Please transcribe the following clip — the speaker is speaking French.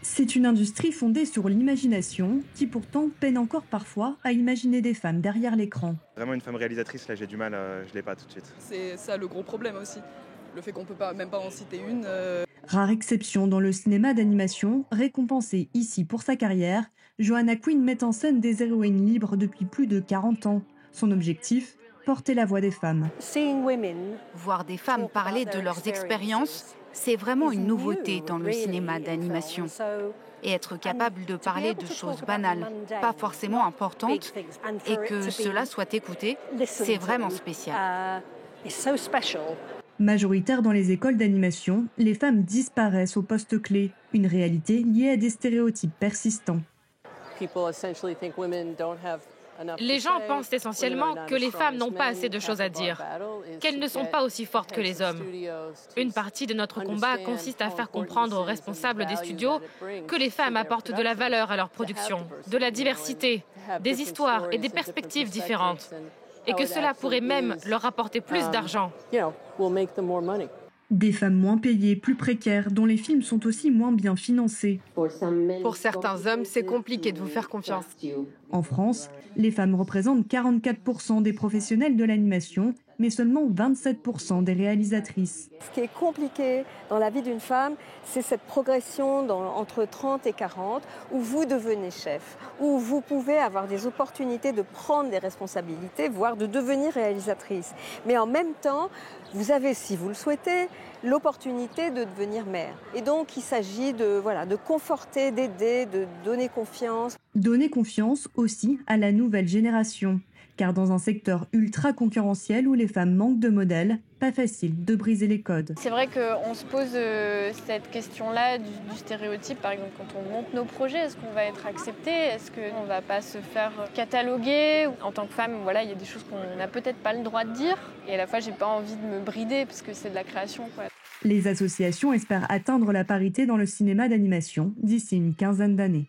C'est une industrie fondée sur l'imagination qui pourtant peine encore parfois à imaginer des femmes derrière l'écran. Vraiment une femme réalisatrice, là j'ai du mal, je l'ai pas tout de suite. C'est ça le gros problème aussi. Le fait qu'on peut même pas en citer une. Rare exception dans le cinéma d'animation, récompensée ici pour sa carrière, Joanna Quinn met en scène des héroïnes libres depuis plus de 40 ans. Son objectif, porter la voix des femmes. Voir des femmes parler de leurs expériences, c'est vraiment une nouveauté dans le cinéma d'animation. Et être capable de parler de choses banales, pas forcément importantes, et que cela soit écouté, c'est vraiment spécial. Majoritaires dans les écoles d'animation, les femmes disparaissent au poste clé, une réalité liée à des stéréotypes persistants. Les gens pensent essentiellement que les femmes n'ont pas assez de choses à dire, qu'elles ne sont pas aussi fortes que les hommes. Une partie de notre combat consiste à faire comprendre aux responsables des studios que les femmes apportent de la valeur à leur production, de la diversité, des histoires et des perspectives différentes, et que cela pourrait même leur rapporter plus d'argent. Des femmes moins payées, plus précaires, dont les films sont aussi moins bien financés. Pour certains hommes, c'est compliqué de vous faire confiance. En France, les femmes représentent 44% des professionnels de l'animation, mais seulement 27% des réalisatrices. Ce qui est compliqué dans la vie d'une femme, c'est cette progression entre 30 et 40, où vous devenez chef, où vous pouvez avoir des opportunités de prendre des responsabilités, voire de devenir réalisatrice. Mais en même temps, vous avez, si vous le souhaitez, l'opportunité de devenir mère. Et donc, il s'agit de conforter, d'aider, de donner confiance. Donner confiance aussi à la nouvelle génération. Car dans un secteur ultra concurrentiel où les femmes manquent de modèles, pas facile de briser les codes. C'est vrai qu'on se pose cette question-là du stéréotype, par exemple quand on monte nos projets, est-ce qu'on va être accepté? Est-ce qu'on ne va pas se faire cataloguer? En tant que femme, il y a des choses qu'on n'a peut-être pas le droit de dire. Et à la fois, j'ai pas envie de me brider parce que c'est de la création, quoi. Les associations espèrent atteindre la parité dans le cinéma d'animation d'ici une quinzaine d'années.